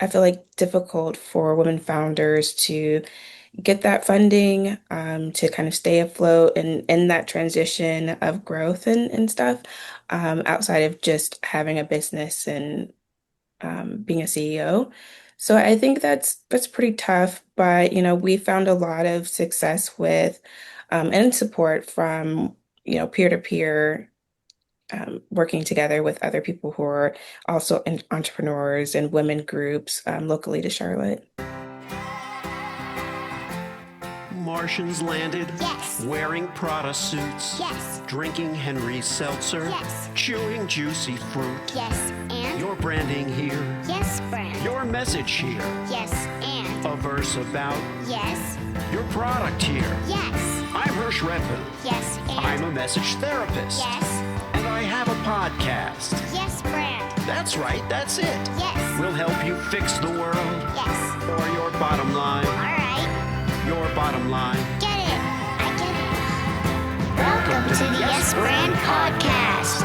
I feel like difficult for women founders to get that funding to kind of stay afloat and in that transition of growth and stuff outside of just having a business and being a CEO. So I think that's pretty tough, but we found a lot of success with and support from peer-to-peer working together with other people who are also entrepreneurs and women groups locally to Charlotte. Martians landed. Yes. Wearing Prada suits. Yes. Drinking Henry Seltzer. Yes. Chewing juicy fruit. Yes, and Your branding here. yes, brand. Your message here. Yes, and A verse about yes, your product here. yes, I'm Hersh Rephun. yes, and I'm a message therapist. yes, And I have a podcast. yes, brand. That's right, that's it. Yes, We'll help you fix the world yes. or your bottom line. All right, Your bottom line. get it. I get it. Welcome to the Yes Brand Podcast.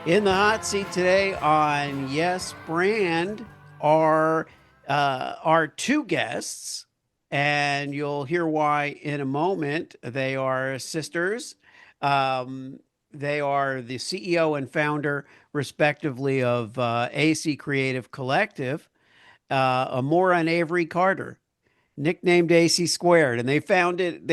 In the hot seat today on Yes Brand are our two guests, and you'll hear why in a moment. They are sisters. They are the CEO and founder, respectively, of AC Creative Collective, Amoura and Avery Carter, nicknamed AC², and they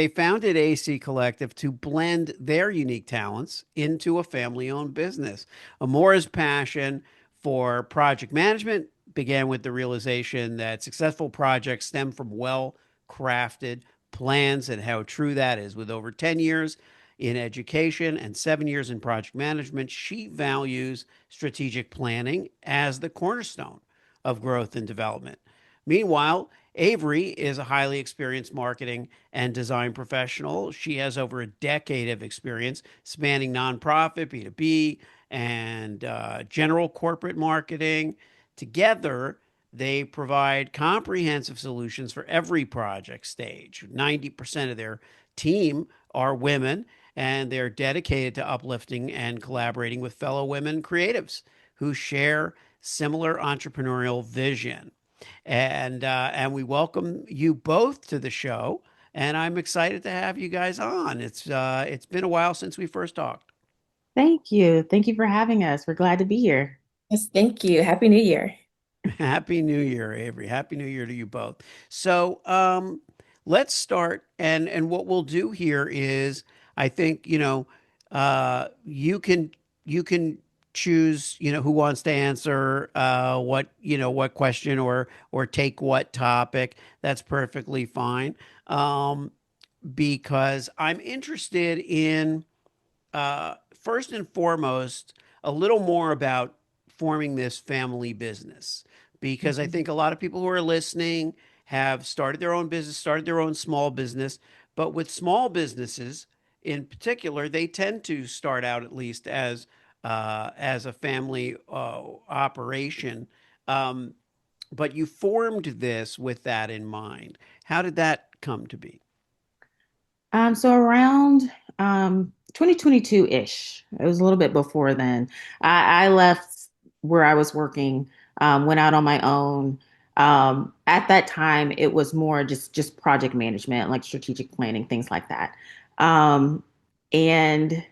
founded AC Collective to blend their unique talents into a family-owned business. Amora's passion for project management began with the realization that successful projects stem from well-crafted plans, and how true that is. With over 10 years in education and 7 years in project management, she values strategic planning as the cornerstone of growth and development. Meanwhile, Avery is a highly experienced marketing and design professional. She has over a decade of experience spanning nonprofit, B2B, and general corporate marketing. Together, they provide comprehensive solutions for every project stage. 90% of their team are women, and they're dedicated to uplifting and collaborating with fellow women creatives who share similar entrepreneurial vision. And we welcome you both to the show. And I'm excited to have you guys on. It's been a while since we first talked. Thank you. Thank you for having us. We're glad to be here. Yes, thank you. Happy New Year. Happy New Year, Avery. Happy New Year to you both. So let's start. And what we'll do here is, I think, you can choose, who wants to answer what question, or take what topic. That's perfectly fine. Because I'm interested in, first and foremost, a little more about forming this family business, because I Mhm. think a lot of people who are listening have started their own business, started their own small business. But with small businesses in particular, they tend to start out, at least, as a family operation. Um, but you formed this with that in mind. How did that come to be? So around 2022-ish, it was a little bit before then. I left where I was working, went out on my own. At that time, it was more just project management, like strategic planning, things like that. Um, and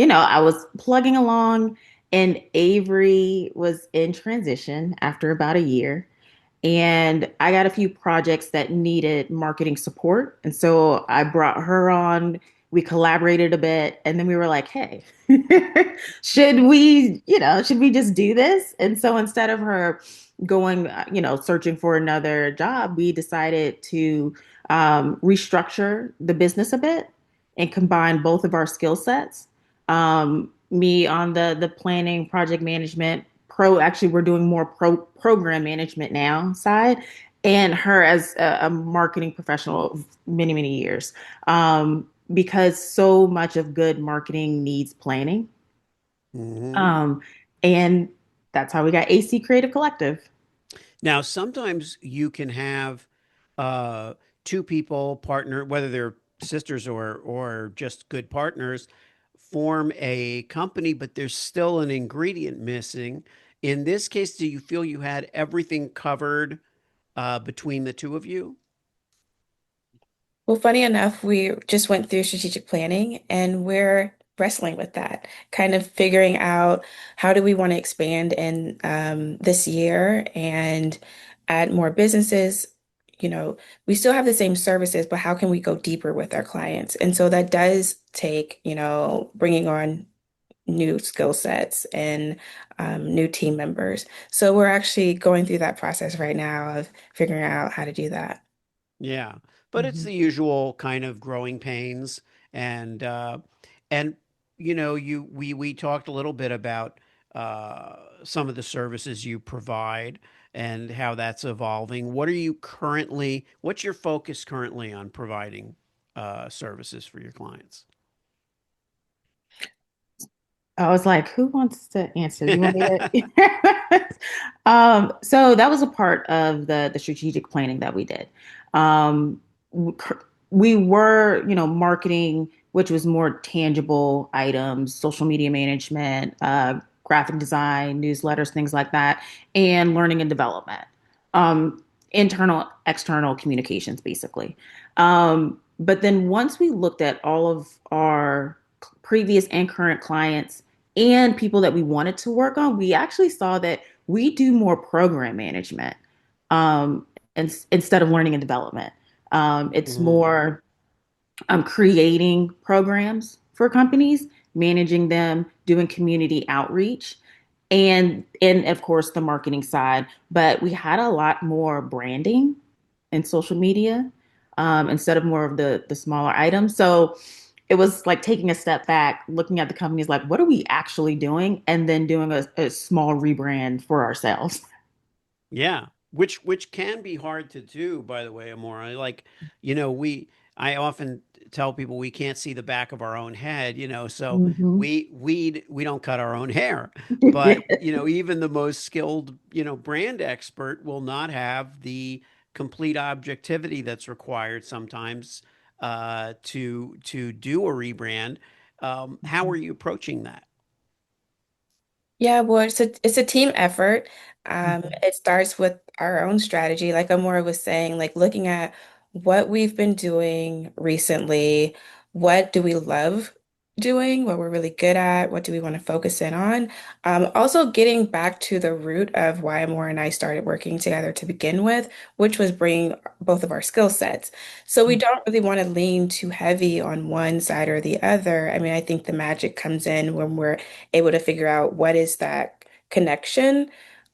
I was plugging along, and Avery was in transition after about a year. And I got a few projects that needed marketing support. And so I brought her on. We collaborated a bit, and then we were like, hey, should we just do this? And so instead of her going, searching for another job, we decided to restructure the business a bit and combine both of our skill sets. Me on the planning, project management, actually we're doing more program management now side, and her as a marketing professional of many, many years. Because so much of good marketing needs planning. Hmm. Um, and that's how we got AC Creative Collective. Now, sometimes you can have uh, two people partner, whether they're sisters or just good partners, form a company, but there's still an ingredient missing. In this case, do you feel you had everything covered between the two of you? Well, funny enough, we just went through strategic planning and we're wrestling with that, kind of figuring out how do we want to expand in this year and add more businesses. You know, we still have the same services, but how can we go deeper with our clients? And so that does take, bringing on new skill sets and new team members. So we're actually going through that process right now of figuring out how to do that. Yeah, but it's Mhm. the usual kind of growing pains, and and we talked a little bit about some of the services you provide and how that's evolving. What's your focus currently on providing services for your clients? I was like, who wants to answer? You want me to? So that was a part of the strategic planning that we did. Um, we were, marketing, which was more tangible items, social media management, graphic design, newsletters, things like that, and learning and development, internal, external communications, basically. But then once we looked at all of our previous and current clients and people that we wanted to work on, we actually saw that we do more program management um, instead of learning and development. It's Mhm. more creating programs for companies, managing them, doing community outreach, and of course the marketing side. But we had a lot more branding and social media instead of more of the smaller items. So it was like taking a step back, looking at the companies like, what are we actually doing? And then doing a small rebrand for ourselves. Yeah, which can be hard to do, by the way, Amora. Like, we I often tell people we can't see the back of our own head, so Mhm. we don't cut our own hair. But, even the most skilled, brand expert will not have the complete objectivity that's required sometimes to do a rebrand. How are you approaching that? Yeah, well, it's a team effort. Mhm. It starts with our own strategy, like Amora was saying, like looking at what we've been doing recently, what do we love doing, what we're really good at, what do we want to focus in on. Also getting back to the root of why Amora and I started working together to begin with, which was bringing both of our skill sets. So we don't really want to lean too heavy on one side or the other. I mean, I think the magic comes in when we're able to figure out what is that connection,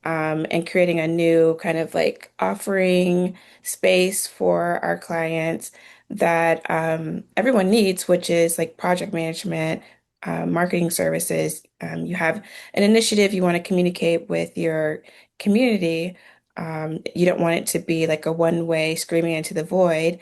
and creating a new kind of like offering space for our clients that everyone needs, which is like project management, marketing services. You have an initiative you want to communicate with your community. You don't want it to be like a one-way screaming into the void.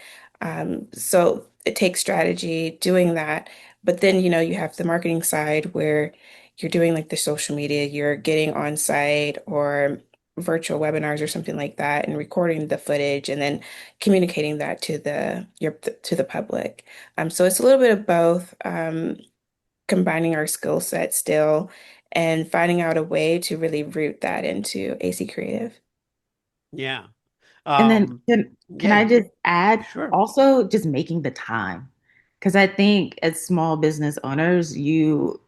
So it takes strategy doing that. But then, you have the marketing side where you're doing like the social media, you're getting on site or virtual webinars or something like that and recording the footage and then communicating that to the public. So it's a little bit of both, combining our skill set still and finding out a way to really root that into AC Creative. Yeah. And then Um, can yeah, I just add sure. also just making the time? Because I think as small business owners, you're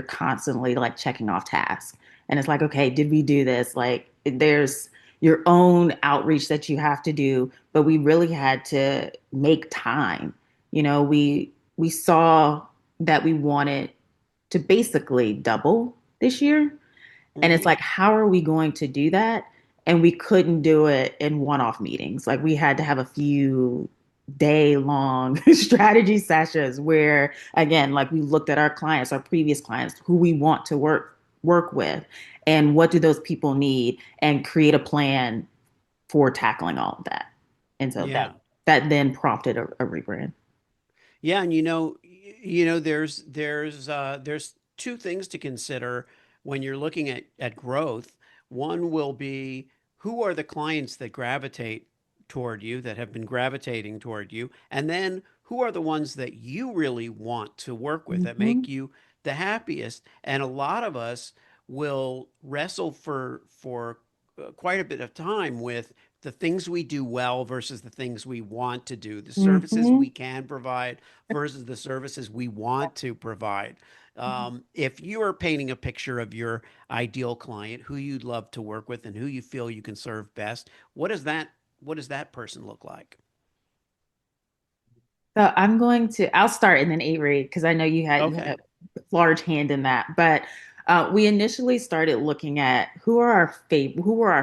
constantly like checking off tasks. And it's like, okay, did we do this? Like there's your own outreach that you have to do, but we really had to make time. We saw that we wanted to basically double this year. And it's Mhm. like, how are we going to do that? And we couldn't do it in one-off meetings. Like we had to have a few day long strategy sessions where again, like we looked at our clients, our previous clients, who we want to work with, and what do those people need, and create a plan for tackling all of that. And so that Yeah. that then prompted a rebrand. Yeah, and there's two things to consider when you're looking at growth. One will be who are the clients that gravitate toward you, that have been gravitating toward you, and then who are the ones that you really want to work with that Hmm. make you the happiest. And a lot of us will wrestle for quite a bit of time with the things we do well versus the things we want to do, the services Hmm. we can provide versus the services we want to provide. If you are painting a picture of your ideal client, who you'd love to work with, and who you feel you can serve best, what does that person look like? So I'll start and then Avery, because I know you had Okay. a large hand in that. But we initially started looking at who were our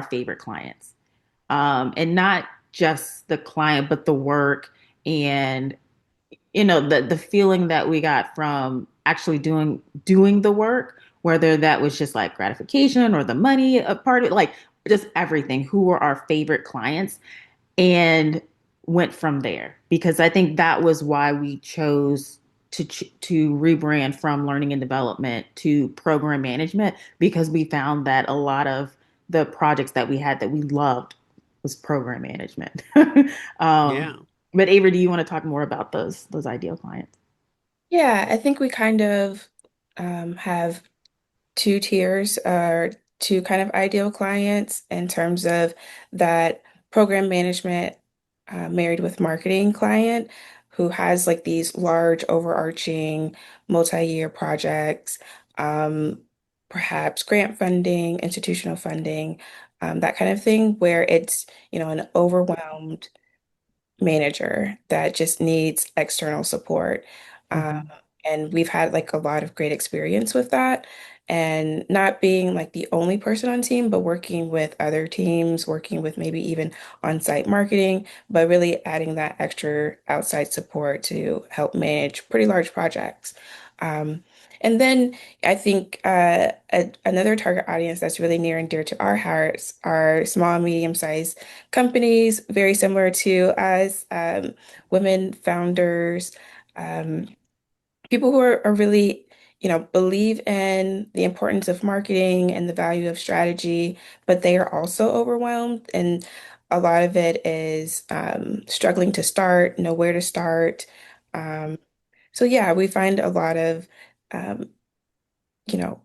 favorite clients, and not just the client, but the work and the feeling that we got from actually doing the work, whether that was just like gratification or the money a part of it, like just everything. Who were our favorite clients? And went from there because I think that was why we chose to rebrand from learning and development to program management because we found that a lot of the projects that we had that we loved was program management. um, Yeah. but Avery, do you want to talk more about those ideal clients? Yeah, I think we kind of have two tiers or two kind of ideal clients in terms of that program management married with marketing client who has like these large overarching multi-year projects, um, perhaps grant funding, institutional funding, that kind of thing, where it's, an overwhelmed manager that just needs external support. Um, Mhm. and we've had like a lot of great experience with that. And not being like the only person on team, but working with other teams, working with maybe even on-site marketing, but really adding that extra outside support to help manage pretty large projects. Um, and then I think another target audience that's really near and dear to our hearts are small and medium-sized companies, very similar to us, women founders, um, people who are really, believe in the importance of marketing and the value of strategy, but they are also overwhelmed. And a lot of it is struggling to start, know where to start. Um, so yeah, we find a lot of, um,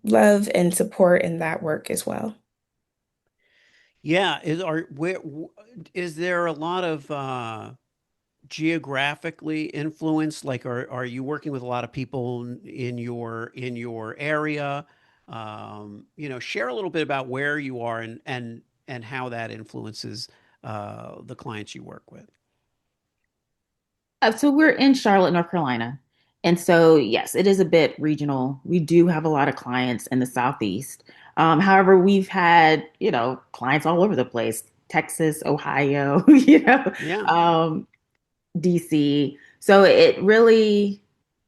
love and support in that work as well. Yeah. Is there a lot of geographically influenced? Like, are you working with a lot of people in your area? Share a little bit about where you are and how that influences the clients you work with. So we're in Charlotte, North Carolina. And so, yes, it is a bit regional. We do have a lot of clients in the Southeast. However, we've had, clients all over the place, Texas, Ohio, Yeah. um, DC. So it really,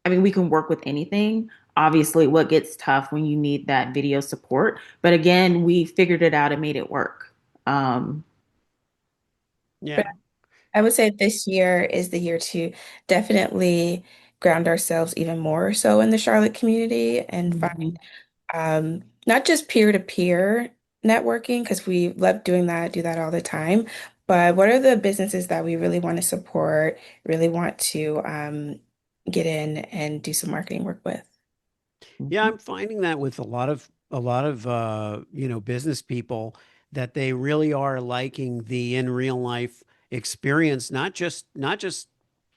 I mean, we can work with anything. Obviously, what gets tough when you need that video support. But again, we figured it out and made it work. Um, Yeah. I would say this year is the year to definitely ground ourselves even more so in the Charlotte community and find mhm. not just peer-to-peer networking, because we love doing that, do that all the time, but what are the businesses that we really want to support, really want to get in and do some marketing work with? Yeah, Mhm. I'm finding that with a lot of business people that they really are liking the in real life experience, not just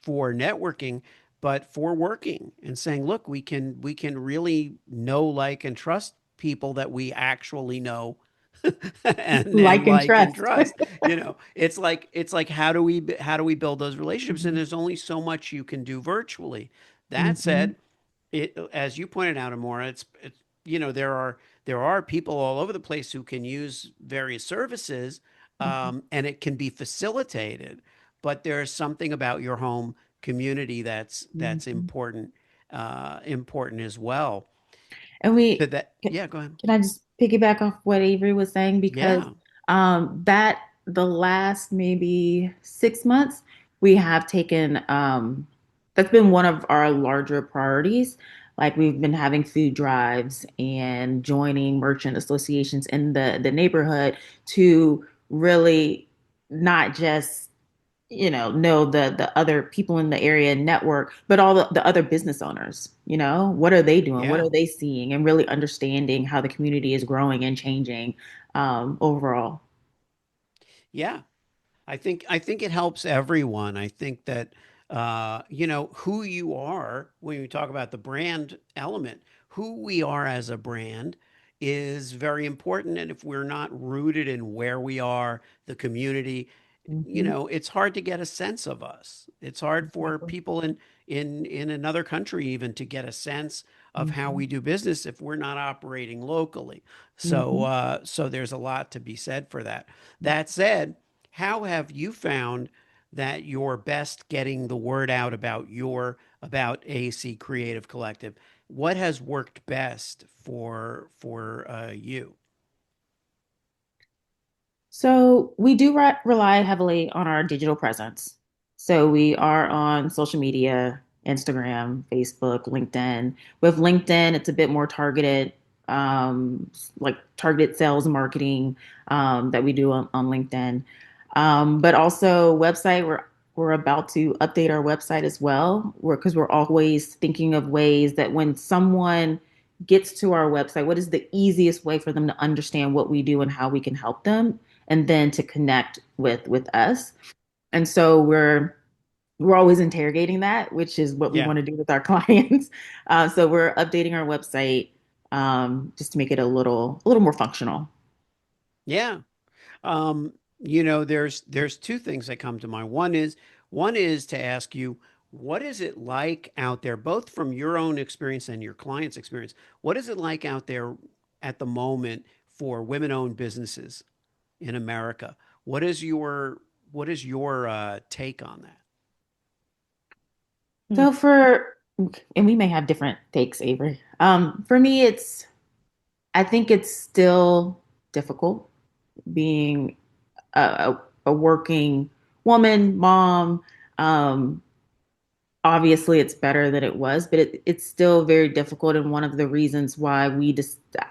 for networking, but for working and saying, look, we can really know, like, and trust people that we actually know and Like and like and trust. trust. It's like how do we build those relationships? And there's only so much you can do virtually. That Mhm. said, as you pointed out, Amora, it's there are people all over the place who can use various services, Mhm. and it can be facilitated. But there's something about your home community that's Mhm. important as well. And So we that can, yeah, go ahead. can I just piggyback off what Avery was saying because Yeah, that the last maybe 6 months we have taken that's been one of our larger priorities. Like we've been having food drives and joining merchant associations in the neighborhood to really not just know the other people in the area network, but all the other business owners, what are they doing? What Yeah. are they seeing? And really understanding how the community is growing and changing overall. Yeah. I think it helps everyone. I think that who you are when we talk about the brand element, who we are as a brand is very important. And if we're not rooted in where we are, the community, Hmm. it's hard to get a sense of us. It's hard for Exactly. people in another country even to get a sense of how Hmm. we do business if we're not operating locally. So Hmm. so there's a lot to be said for that. That said, how have you found that you're best getting the word out about AC Creative Collective? What has worked best for you? So we do rely heavily on our digital presence. So we are on social media, Instagram, Facebook, LinkedIn. With LinkedIn, it's a bit more targeted, like targeted sales and marketing that we do on LinkedIn. But also website, we're about to update our website as well. Because we're always thinking of ways that when someone gets to our website, what is the easiest way for them to understand what we do and how we can help them, and then to connect with us. And so we're always interrogating that, which is what we Yeah. want to do with our clients. So we're updating our website just to make it a little more functional. Yeah. There's two things that come to mind. One is to ask you, what is it like out there, both from your own experience and your client's experience? What is it like out there at the moment for women-owned businesses in America? What is your take on that? Hmm. So and we may have different takes, Avery. For me, I think it's still difficult being a working woman, mom. Um, Obviously it's better than it was, but it's still very difficult. And one of the reasons why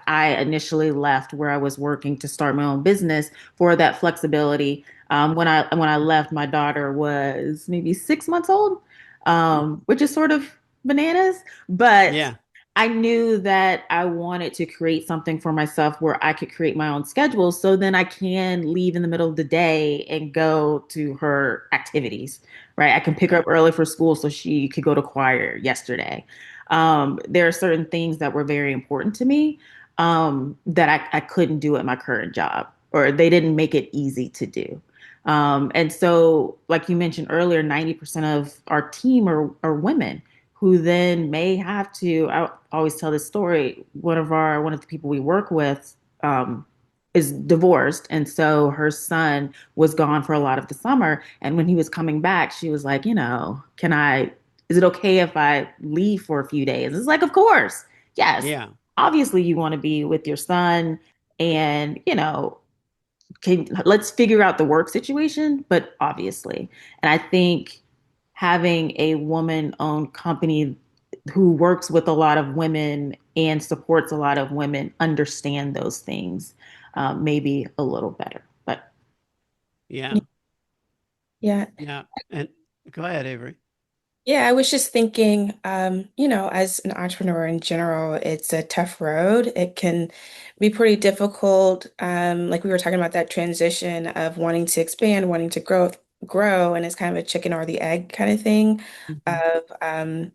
I initially left where I was working to start my own business for that flexibility. When I left, my daughter was maybe 6 months old, Hmm. which is sort of bananas, but Yeah. I knew that I wanted to create something for myself where I could create my own schedule so then I can leave in the middle of the day and go to her activities, right? I can pick her Okay. up early for school so she could go to choir yesterday. There are certain things that were very important to me that I couldn't do at my current job, or they didn't make it easy to do. And so, like you mentioned earlier, 90% of our team are women who then may have to. I always tell this story. One of the people we work with is divorced, and so her son was gone for a lot of the summer. And when he was coming back, she was like, can I? Is it okay if I leave for a few days? It's like, of course, yes. Yeah. Obviously, you want to be with your son, and let's figure out the work situation. But obviously, and I think having a woman-owned company who works with a lot of women and supports a lot of women understand those things maybe a little better. But Yeah. Yeah. Yeah. And go ahead, Avery. Yeah, I was just thinking, as an entrepreneur in general, it's a tough road. It can be pretty difficult. Like we were talking about that transition of wanting to expand, wanting to grow, and it's kind of a chicken or the egg kind of thing mhm, of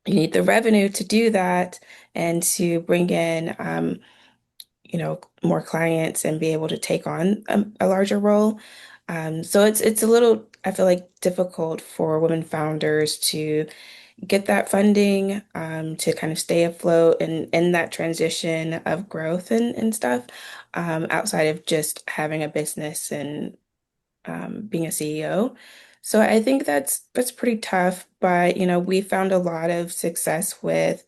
you need the revenue to do that and to bring in more clients and be able to take on a larger role. So it's a little, I feel like, difficult for women founders to get that funding to kind of stay afloat and in that transition of growth and stuff outside of just having a business and being a CEO. So I think that's pretty tough, but we found a lot of success with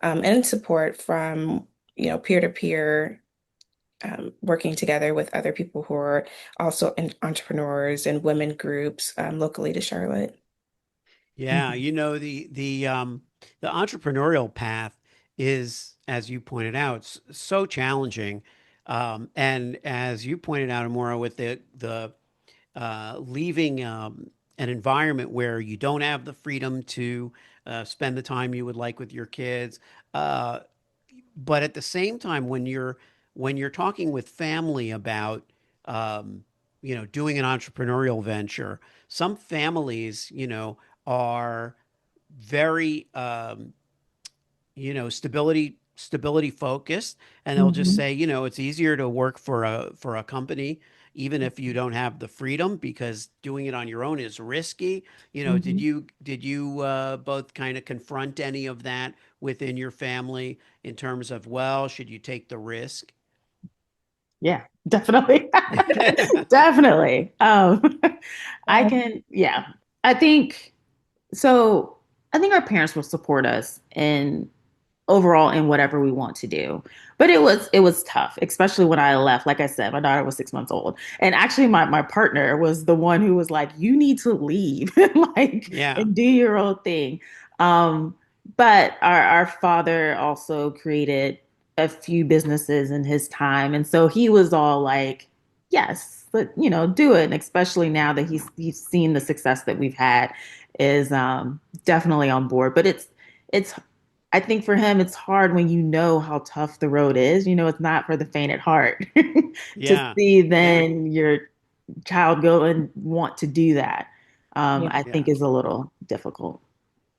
and support from peer-to-peer working together with other people who are also entrepreneurs and women groups locally to Charlotte. Yeah, mhm. the entrepreneurial path is, as you pointed out, so challenging. And as you pointed out, Amora, with the leaving an environment where you don't have the freedom to spend the time you would like with your kids. Uh, but at the same time, when you're talking with family about um, doing an entrepreneurial venture, some families are very stability focused, and they'll just Hmm. say it's easier to work for a company even if you don't have the freedom because doing it on your own is risky. Did Hmm. you both kind of confront any of that within your family in terms of, well, should you take the risk? Yeah, definitely. Definitely. I Yeah. can, yeah. I think so. I think our parents will support us in overall in whatever we want to do. But it was tough, especially when I left. Like I said, my daughter was 6 months old. And actually my partner was the one who was like, you need to leave like Yeah. and do your own thing. Um, but our father also created a few businesses in his time. And so he was all like, yes, but do it. And especially now that he's seen the success that we've had is definitely on board. But it's I think for him, it's hard when you know how tough the road is. It's not for the faint at heart to Yeah. see Yeah. then your child go and want to do that. Yeah. I think Yeah. is a little difficult.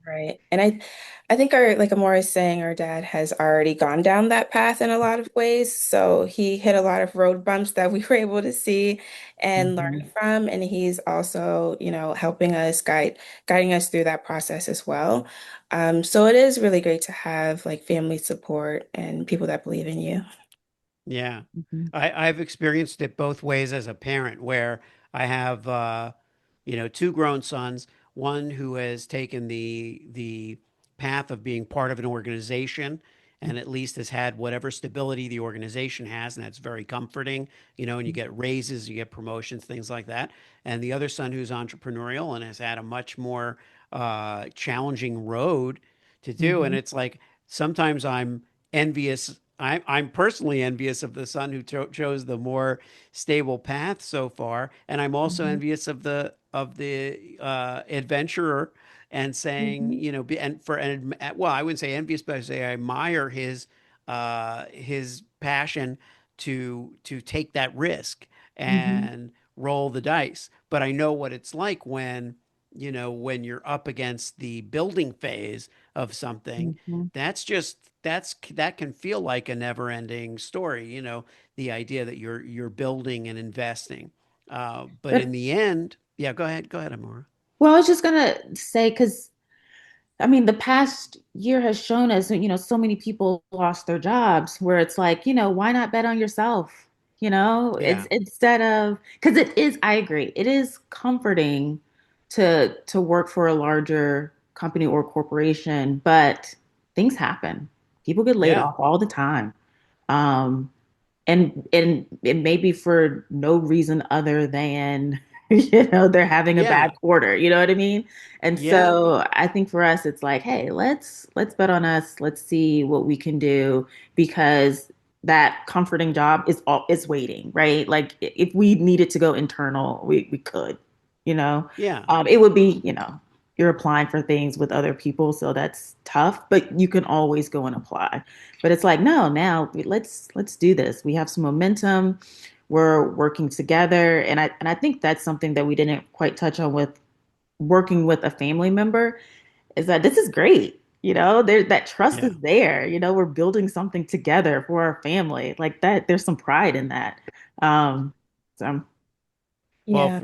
Right. And I think our, like Amora is saying, our dad has already gone down that path in a lot of ways. So he hit a lot of road bumps that we were able to see and learn Hmm. from. And he's also, helping us guiding us through that process as well. So it is really great to have like family support and people that believe in you. Yeah. Hmm. I've experienced it both ways as a parent, where I have two grown sons, one who has taken the path of being part of an organization and at least has had whatever stability the organization has, and that's very comforting, and you get raises, you get promotions, things like that. And the other son who's entrepreneurial and has had a much more challenging road to do. And Hmm. it's like sometimes I'm envious. I'm personally envious of the son who chose the more stable path so far, and I'm also Hmm. envious of the adventurer, and saying, Hmm. and well, I wouldn't say envious, but I say I admire his passion to take that risk Hmm. and roll the dice. But I know what it's like when you're up against the building phase of something. Hmm. That can feel like a never-ending story, the idea that you're building and investing. But in But the end, yeah, go ahead, Amora. well, I was just gonna say because I mean, the past year has shown us, so many people lost their jobs where it's like, why not bet on yourself? It's Yeah, instead of because it is, I agree, it is comforting to work for a larger company or corporation, but things happen. People get laid yeah, off all the time. Um, and it may be for no reason other than they're having a bad yeah, quarter, you know what I mean? And yeah, so I think for us it's like, hey, let's bet on us, let's see what we can do, because that comforting job is waiting, right? Like if we needed to go internal, we could, you know yeah, it would be, you're applying for things with other people, so that's tough, but you can always go and apply. But it's like, no, now let's do this. We have some momentum. We're working together, and I think that's something that we didn't quite touch on with working with a family member, is that this is great. There that trust is yeah. there. We're building something together for our family. Like that, there's some pride in that. Um, so Well, Yeah.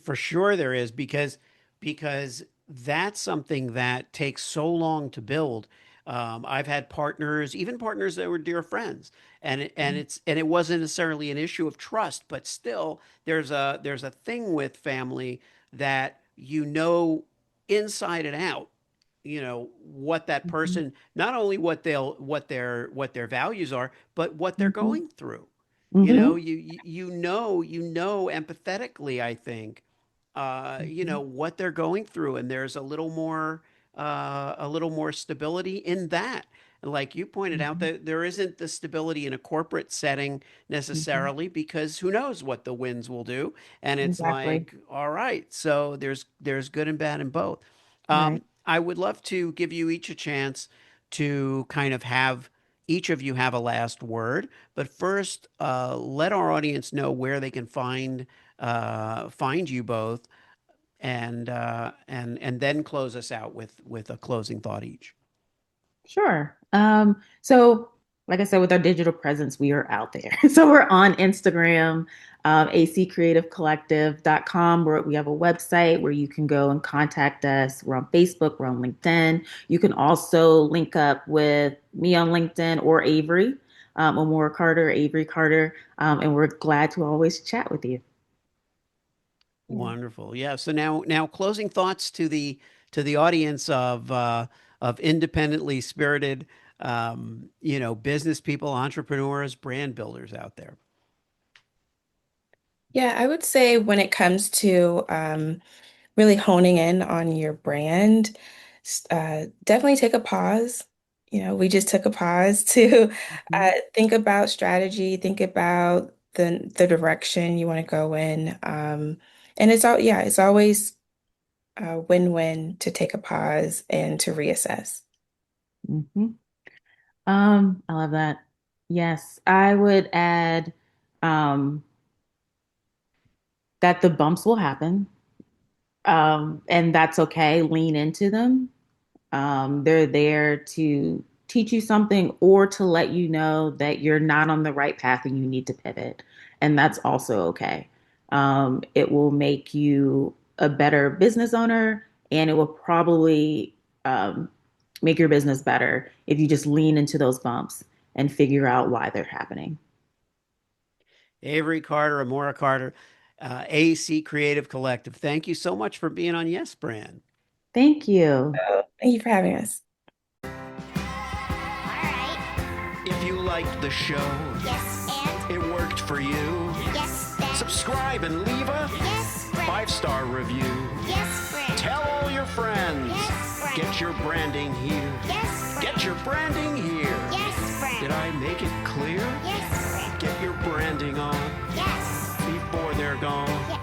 for sure there is, because that's something that takes so long to build. I've had partners, even partners that were dear friends, and it wasn't necessarily an issue of trust, but still there's a thing with family that inside and out, what that Mhm. person, not only what their values are, but what they're Mhm. going through. Mhm. You know empathetically, I think, Mhm. what they're going through, and there's a little more stability in that. like you pointed out, Mhm. that there isn't the stability in a corporate setting Mhm. necessarily, because who knows what the winds will do. And it's Exactly. like, all right, so there's good and bad in both. Right. I would love to give you each a chance to kind of have each of you have a last word. But first, let our audience know where they can find you both, and then close us out with a closing thought each. Sure. So like I said, with our digital presence, we are out there. So we're on Instagram, accreativecollective.com, where we have a website where you can go and contact us. We're on Facebook, we're on LinkedIn. You can also link up with me on LinkedIn or Avery, Amoura Carter, Avery Carter, and we're glad to always chat with you. Yeah. Wonderful. Yeah. So now closing thoughts to the audience of independently spirited, business people, entrepreneurs, brand builders out there. Yeah, I would say when it comes to really honing in on your brand, definitely take a pause. We just took a pause to Mhm. think about strategy, think about the direction you want to go in. And it's always a win-win to take a pause and to reassess. Mhm. I love that. Yes, I would add um, that the bumps will happen, and that's okay. Lean into them. They're there to teach you something or to let you know that you're not on the right path and you need to pivot, and that's also okay. It will make you a better business owner, and it will probably make your business better if you just lean into those bumps and figure out why they're happening. Avery Carter, Amora Carter, AC Creative Collective. Thank you so much for being on Yes Brand. Thank you. So, thank you for having us. Alright. If you liked the show, Yes, and? it worked for you, Yes, then? subscribe and leave a Yes, friend. 5-star review. Yes, friend. Tell all your friends. Yes, friend. Get your branding here. Yes, friend. Get your branding here. Yes, friend. Did I make it clear? Yes, friend. Get your branding on Yes. before they're gone. Yes.